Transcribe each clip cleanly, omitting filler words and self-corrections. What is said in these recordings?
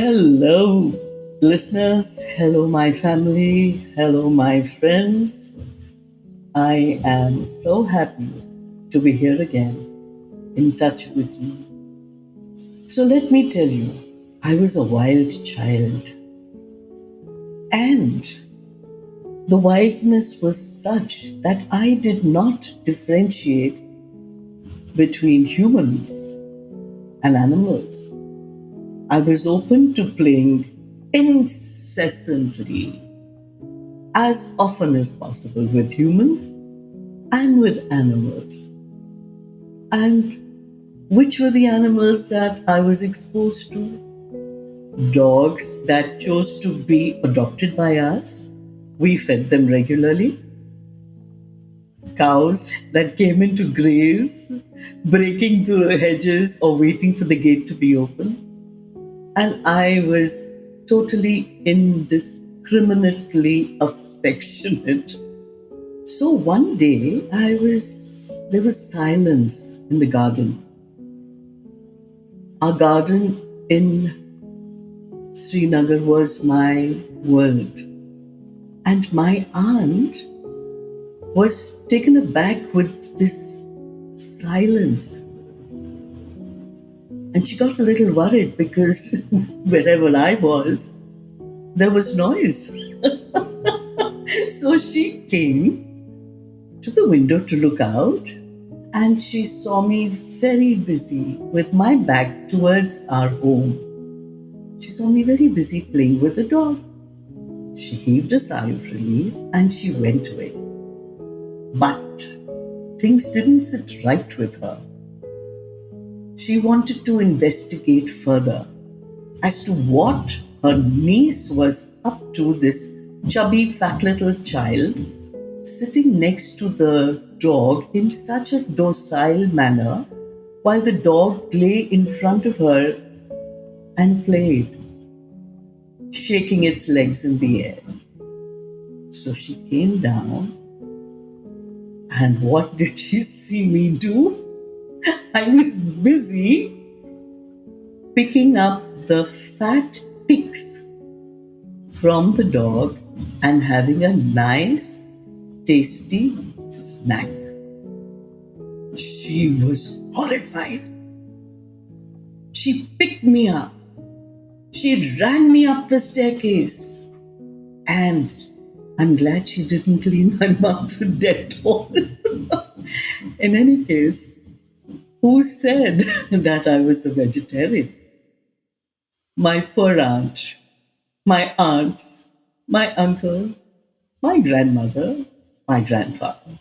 Hello, listeners. Hello, my family. Hello, my friends. I am so happy to be here again, in touch with you. So, let me tell you, I was a wild child, and the wildness was such that I did not differentiate between humans and animals. I was open to playing incessantly, as often as possible, with humans and with animals. And which were the animals that I was exposed to? Dogs that chose to be adopted by us. We fed them regularly. Cows that came in to graze, breaking through the hedges or waiting for the gate to be open. And I was totally indiscriminately affectionate. So one day there was silence in the garden. Our garden in Srinagar was my world. And my aunt was taken aback with this silence. And she got a little worried because wherever I was, there was noise. So she came to the window to look out, and she saw me very busy with my back towards our home. She saw me very busy playing with the dog. She heaved a sigh of relief and she went away. But things didn't sit right with her. She wanted to investigate further as to what her niece was up to, this chubby, fat little child sitting next to the dog in such a docile manner while the dog lay in front of her and played, shaking its legs in the air. So she came down, and what did she see me do? I was busy picking up the fat ticks from the dog and having a nice, tasty snack. She was horrified. She picked me up. She ran me up the staircase. And I'm glad she didn't clean my mouth with Dettol. In any case, who said that I was a vegetarian? My poor aunt, my aunts, my uncle, my grandmother, my grandfather.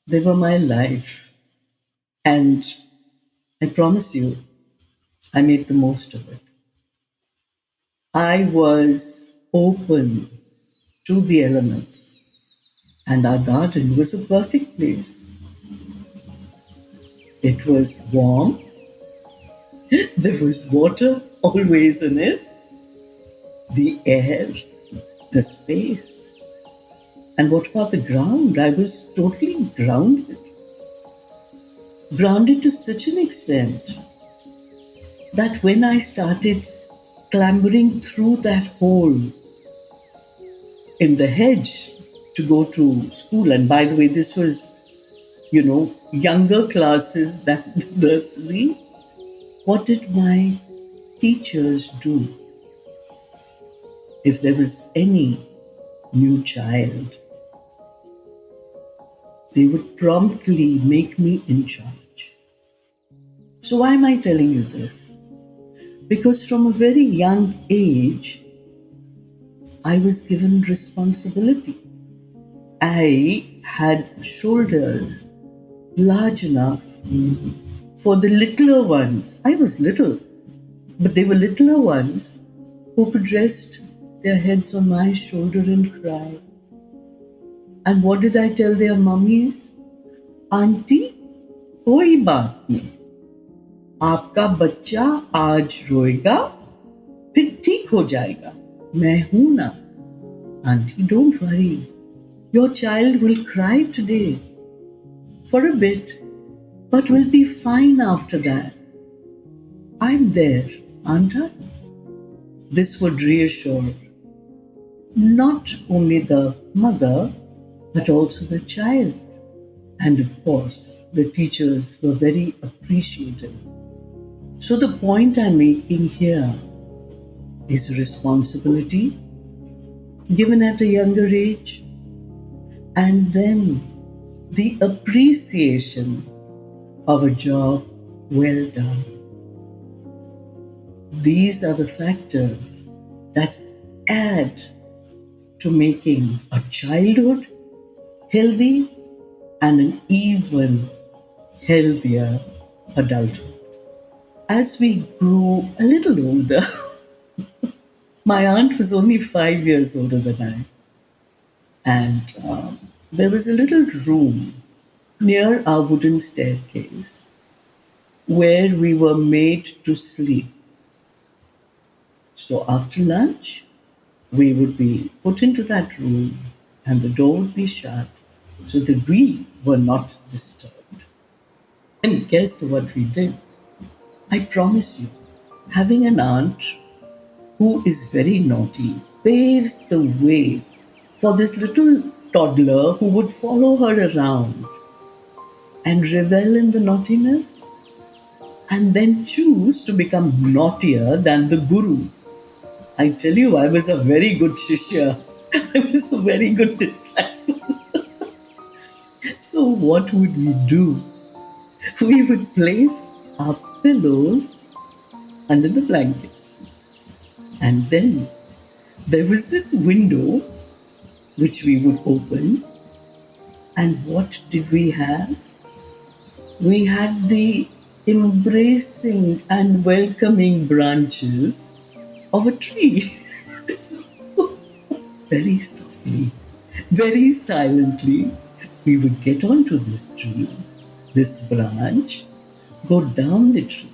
They were my life. And I promise you, I made the most of it. I was open to the elements, and our garden was a perfect place. It was warm, there was water always in it, the air, the space. And what about the ground? I was totally grounded. Grounded to such an extent that when I started clambering through that hole in the hedge to go to school, and by the way, this was, younger classes than the nursery, what did my teachers do? If there was any new child, they would promptly make me in charge. So, why am I telling you this? Because from a very young age, I was given responsibility. I had shoulders large enough for the littler ones. I was little, but they were littler ones who could rest their heads on my shoulder and cry. And what did I tell their mummies? Auntie, कोई बात नहीं, आपका बच्चा आज रोएगा, फिर ठीक हो जाएगा, मैं हूं ना. Auntie, don't worry. Your child will cry today for a bit, but will be fine after that. I'm there, aren't I? This would reassure not only the mother, but also the child. And of course, the teachers were very appreciative. So, the point I'm making here is responsibility given at a younger age, and then the appreciation of a job well done. These are the factors that add to making a childhood healthy and an even healthier adulthood. As we grew a little older, my aunt was only 5 years older than I, and there was a little room near our wooden staircase where we were made to sleep. So after lunch, we would be put into that room and the door would be shut so that we were not disturbed. And guess what we did? I promise you, having an aunt who is very naughty paves the way for this little toddler who would follow her around and revel in the naughtiness and then choose to become naughtier than the guru. I tell you, I was a very good shishya. I was a very good disciple. So, what would we do? We would place our pillows under the blankets. And then there was this window which we would open. And what did we have? We had the embracing and welcoming branches of a tree. So, very softly, very silently, we would get onto this tree, this branch, go down the tree.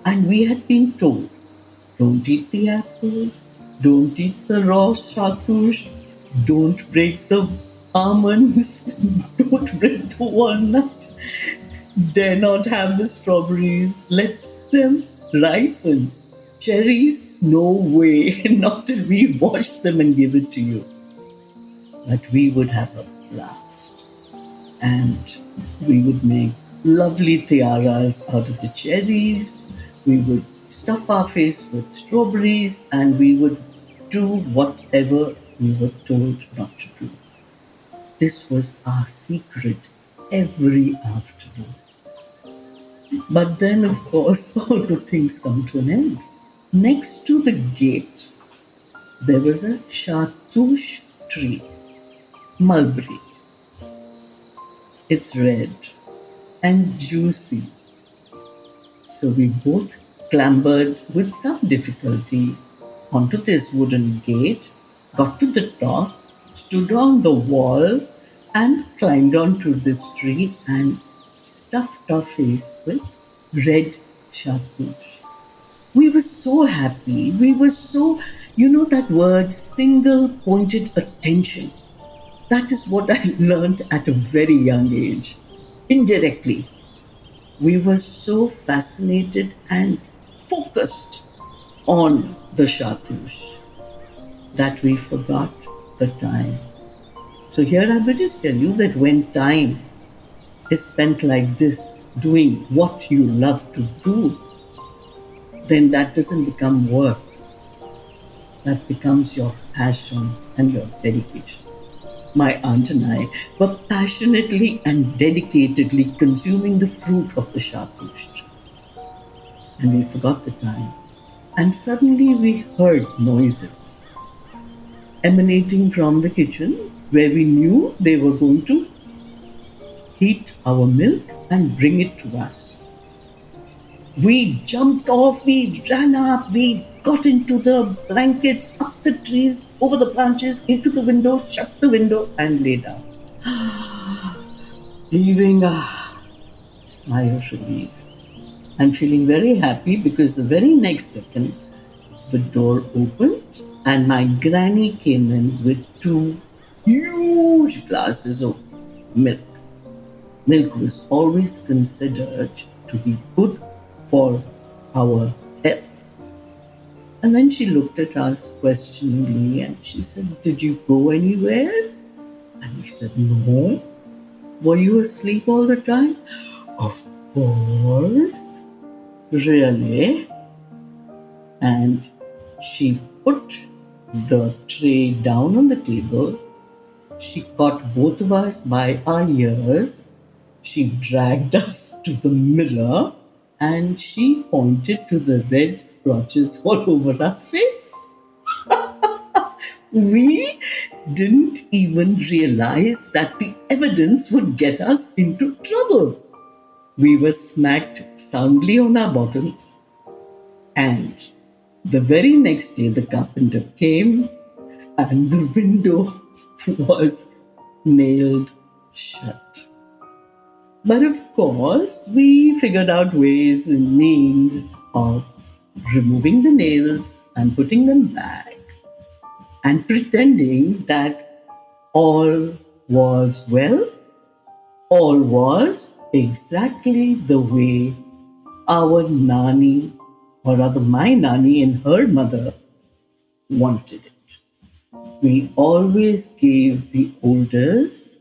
And we had been told, don't eat the apples, don't eat the raw shatush, don't break the almonds, don't break the walnuts, dare not have the strawberries, let them ripen. Cherries, no way, not till we wash them and give it to you. But we would have a blast. And we would make lovely tiaras out of the cherries. We would stuff our face with strawberries and we would do whatever we were told not to do. This was our secret every afternoon. But then, of course, all good things come to an end. Next to the gate, there was a chartreuse tree, mulberry. It's red and juicy. So we both clambered with some difficulty onto this wooden gate, got to the top, stood on the wall, and climbed onto this tree and stuffed our face with red chartreuse. We were so happy. We were so, that word, single pointed attention. That is what I learned at a very young age. Indirectly, we were so fascinated and focused on the chartreuse that we forgot the time. So here I will just tell you that when time is spent like this, doing what you love to do, then that doesn't become work. That becomes your passion and your dedication. My aunt and I were passionately and dedicatedly consuming the fruit of the chartreuse tree. And we forgot the time. And suddenly we heard noises emanating from the kitchen where we knew they were going to heat our milk and bring it to us. We jumped off, we ran up, we got into the blankets, up the trees, over the branches, into the window, shut the window, and lay down. Heaving a sigh of relief and feeling very happy because the very next second the door opened and my granny came in with two huge glasses of milk. Milk was always considered to be good for our health. And then she looked at us questioningly and she said, "Did you go anywhere?" And we said, "No." "Were you asleep all the time?" "Of course." "Really?" And she put the tray down on the table. She caught both of us by our ears. She dragged us to the mirror and she pointed to the red splotches all over our face. We didn't even realize that the evidence would get us into trouble. We were smacked soundly on our bottoms, and the very next day the carpenter came and the window was nailed shut. But of course, we figured out ways and means of removing the nails and putting them back and pretending that all was well, all was exactly the way our Nani, or rather my Nani and her mother, wanted it. We always gave the elders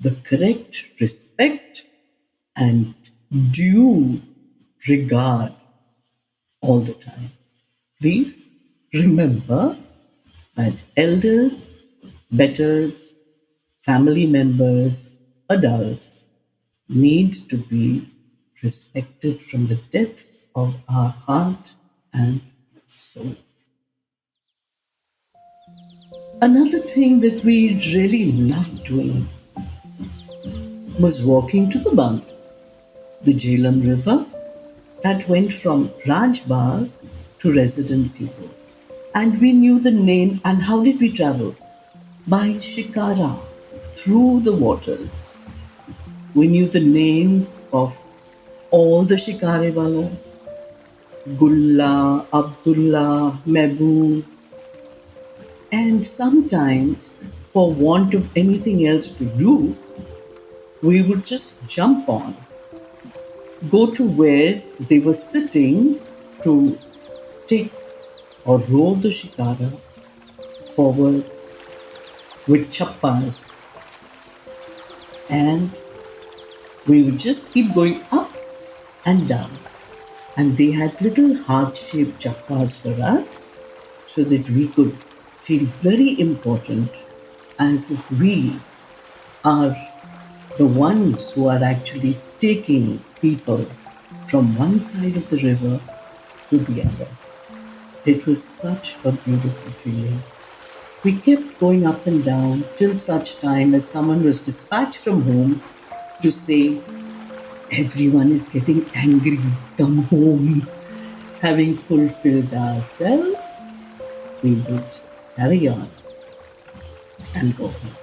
the correct respect and due regard all the time. Please remember that elders, betters, family members, adults need to be respected from the depths of our heart and soul. Another thing that we really loved doing was walking to the Band, the Jhelum River that went from Rajbagh to Residency Road. And we knew the name. And how did we travel? By shikara, through the waters. We knew the names of all the shikarewalas: Gulla, Abdullah, Mehboob. And sometimes, for want of anything else to do, we would just jump on, go to where they were sitting to take or roll the shikara forward with chappas, and we would just keep going up and down. And they had little heart shaped chappas for us so that we could feel very important, as if we are the ones who are actually taking people from one side of the river to the other. It was such a beautiful feeling. We kept going up and down till such time as someone was dispatched from home to say, "Everyone is getting angry, come home." Having fulfilled ourselves, we would carry on and go home.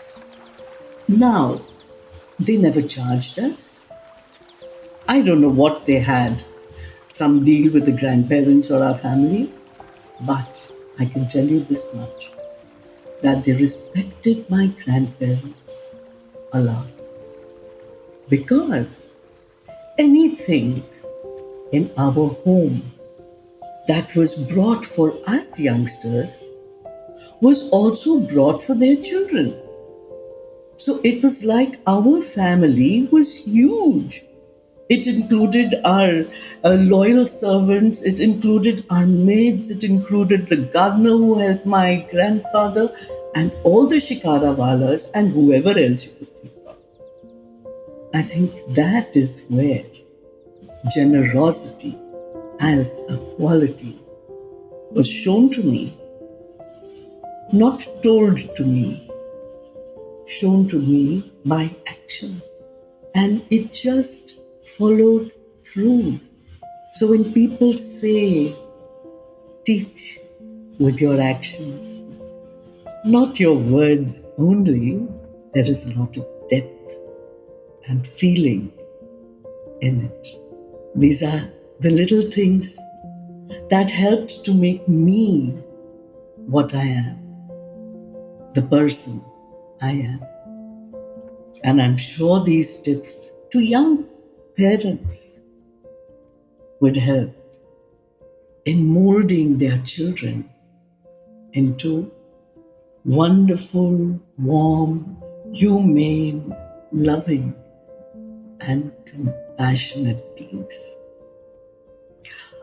Now, they never charged us. I don't know what they had, some deal with the grandparents or our family, but I can tell you this much, that they respected my grandparents a lot, because anything in our home that was brought for us youngsters was also brought for their children. So it was like our family was huge. It included our loyal servants, it included our maids, it included the gardener who helped my grandfather, and all the shikarawalas and whoever else you could think of. I think that is where generosity as a quality was shown to me, not told to me, shown to me by action. And it just followed through. So when people say, teach with your actions, not your words only, there is a lot of depth and feeling in it. These are the little things that helped to make me what I am, the person I am. And I'm sure these tips to young parents would help in molding their children into wonderful, warm, humane, loving, and compassionate beings.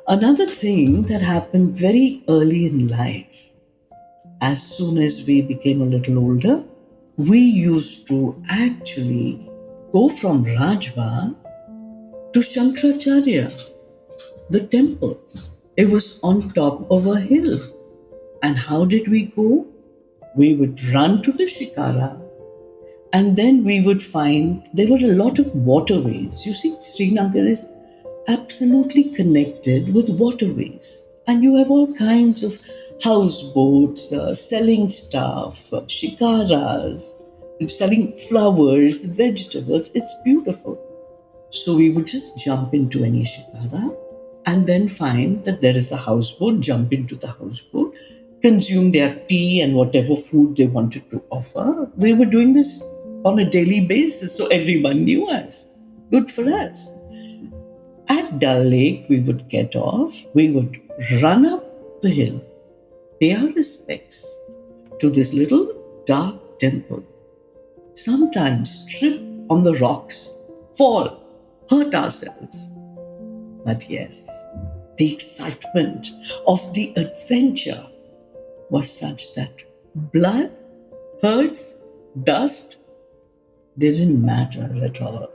Another thing that happened very early in life, as soon as we became a little older, we used to actually go from Rajbagh to Shankaracharya, the temple. It was on top of a hill. And how did we go? We would run to the Shikara, and then we would find there were a lot of waterways. You see, Srinagar is absolutely connected with waterways. And you have all kinds of houseboats selling stuff, shikaras, selling flowers, vegetables. It's beautiful. So we would just jump into any shikara and then find that there is a houseboat, jump into the houseboat, consume their tea and whatever food they wanted to offer. We were doing this on a daily basis, so everyone knew us. Good for us. At Dal Lake, we would get off, we would run up the hill, pay our respects to this little dark temple, sometimes trip on the rocks, fall, hurt ourselves. But yes, the excitement of the adventure was such that blood, hurts, dust didn't matter at all.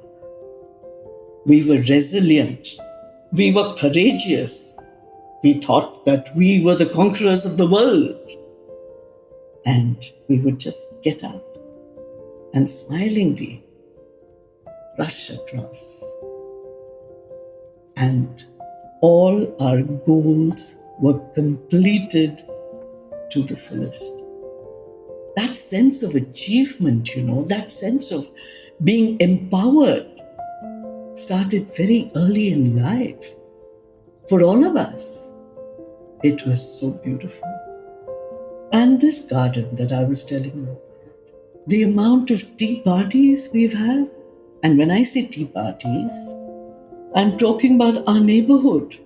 We were resilient. We were courageous. We thought that we were the conquerors of the world. And we would just get up and smilingly rush across. And all our goals were completed to the fullest. That sense of achievement, that sense of being empowered started very early in life. For all of us, it was so beautiful. And this garden that I was telling you, the amount of tea parties we've had, and when I say tea parties, I'm talking about our neighborhood.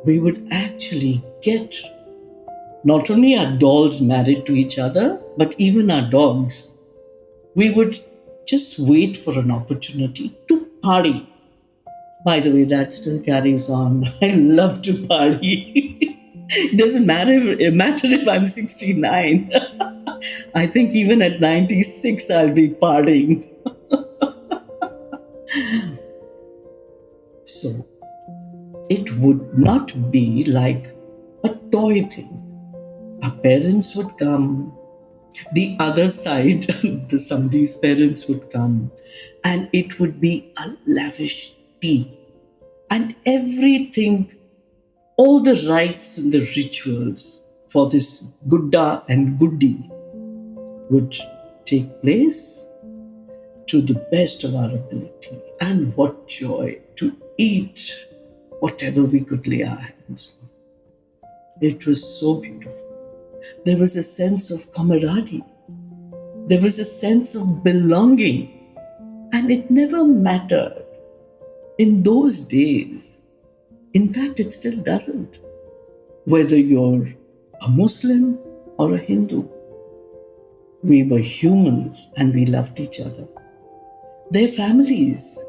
We would actually get not only our dolls married to each other, but even our dogs. We would just wait for an opportunity to party. By the way, that still carries on. I love to party. It doesn't matter if I'm 69. I think even at 96, I'll be partying. So, it would not be like a toy thing. Our parents would come, the other side, somebody's parents would come, and it would be a lavish tea. And everything, all the rites and the rituals for this Gudda and Goody would take place to the best of our ability. And what joy to eat whatever we could lay our hands on. It was so beautiful. There was a sense of camaraderie. There was a sense of belonging. And it never mattered in those days. In fact, it still doesn't. Whether you're a Muslim or a Hindu, we were humans and we loved each other. They're families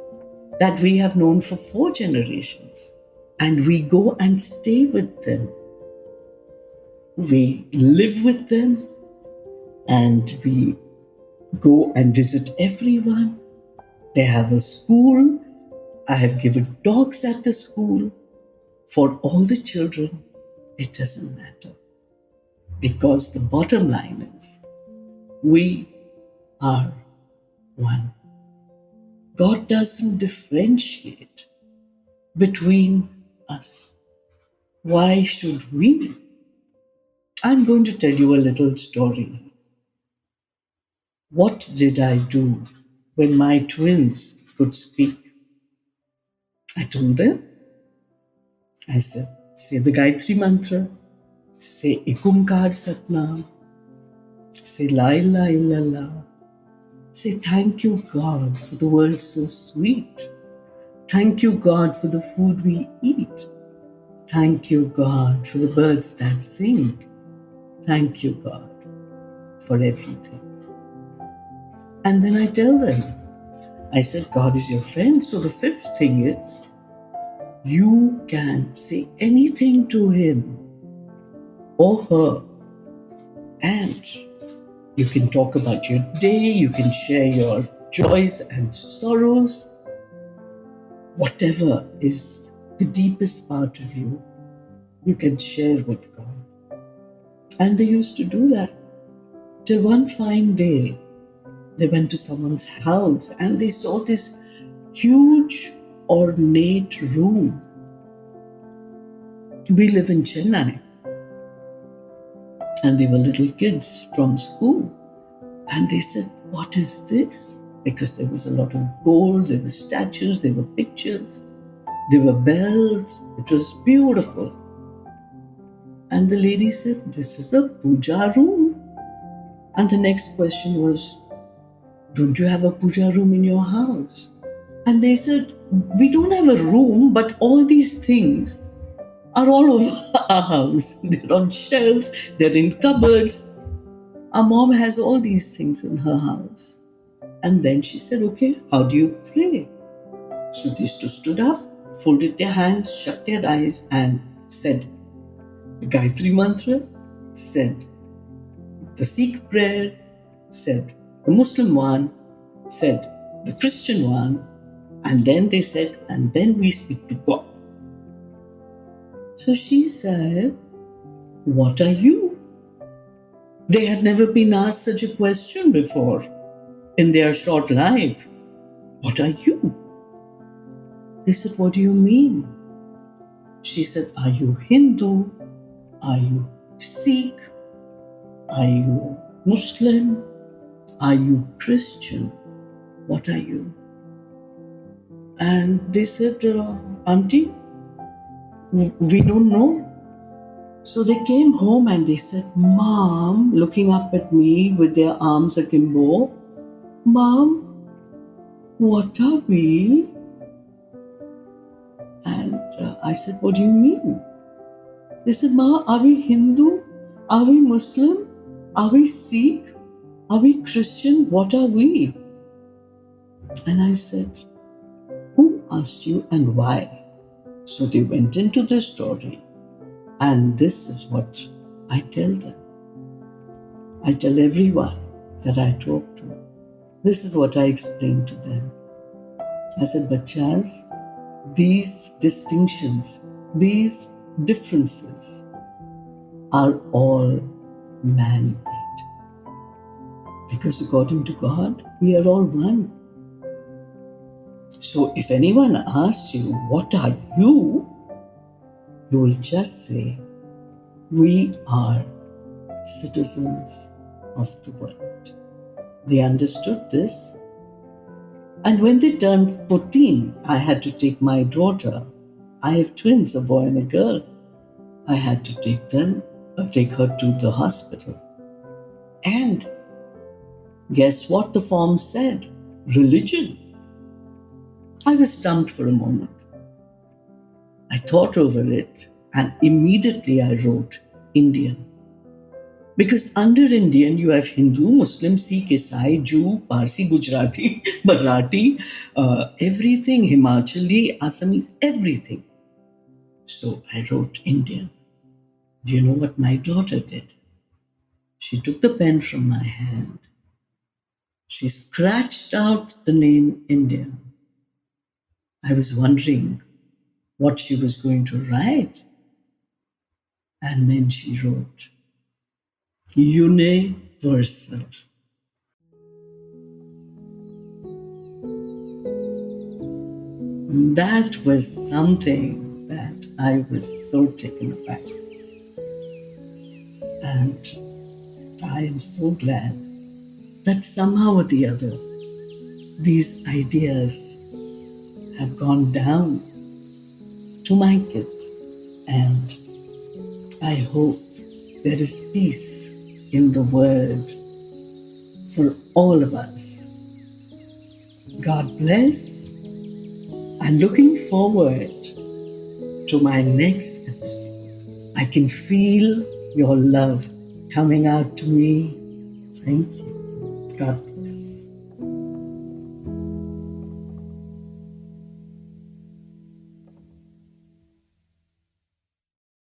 that we have known for 4 generations, and we go and stay with them. We live with them, and we go and visit everyone. They have a school. I have given talks at the school. For all the children, it doesn't matter. Because the bottom line is, we are one. God doesn't differentiate between us. Why should we? I'm going to tell you a little story. What did I do when my twins could speak? I told them, I said, say the Gayatri Mantra, say Ekunkar Satnam, say La ilaha illallah, say thank you God for the world so sweet. Thank you God for the food we eat. Thank you, God, for the birds that sing. Thank you, God, for everything. And then I tell them, I said, God is your friend. So the fifth thing is, you can say anything to him or her, and you can talk about your day, you can share your joys and sorrows, whatever is the deepest part of you, you can share with God. And they used to do that. Till one fine day, they went to someone's house and they saw this huge, ornate room. We live in Chennai, and they were little kids from school. And they said, what is this? Because there was a lot of gold, there were statues, there were pictures, there were bells. It was beautiful. And the lady said, this is a puja room. And the next question was, don't you have a puja room in your house? And they said, we don't have a room, but all these things are all over our house. They're on shelves, they're in cupboards. Our mom has all these things in her house. And then she said, okay, how do you pray? So these two stood up, folded their hands, shut their eyes, and said the Gayatri Mantra, said the Sikh prayer, said the Muslim one, said the Christian one, and then they said, and then we speak to God. So she said, what are you? They had never been asked such a question before in their short life. What are you? They said, what do you mean? She said, are you Hindu? Are you Sikh? Are you Muslim? Are you Christian? What are you? And they said, Auntie, we don't know. So they came home and they said, Mom, looking up at me with their arms akimbo, Mom, what are we? And I said, what do you mean? They said, Ma, are we Hindu? Are we Muslim? Are we Sikh? Are we Christian? What are we? And I said, who asked you and why? So they went into the story, and this is what I tell them. I tell everyone that I talk to. This is what I explain to them. I said, Bachas, these distinctions, these differences are all man-made. Because according to God, we are all one. So if anyone asks you, what are you? You will just say, we are citizens of the world. They understood this. And when they turned 14, I had to take my daughter. I have twins, a boy and a girl. I had to take her to the hospital. And guess what the form said? Religion. I was stumped for a moment. I thought over it and immediately I wrote Indian. Because under Indian, you have Hindu, Muslim, Sikh, Isai, Jew, Parsi, Gujarati, Marathi, everything, Himachali, Assamese, everything. So I wrote Indian. Do you know what my daughter did? She took the pen from my hand. She scratched out the name Indian. I was wondering what she was going to write. And then she wrote, Universal. That was something that I was so taken aback with. And I am so glad that somehow or the other, these ideas have gone down to my kids. And I hope there is peace in the world for all of us. God bless. And looking forward to my next episode. precious. I can feel your love coming out to me. Thank you. God bless.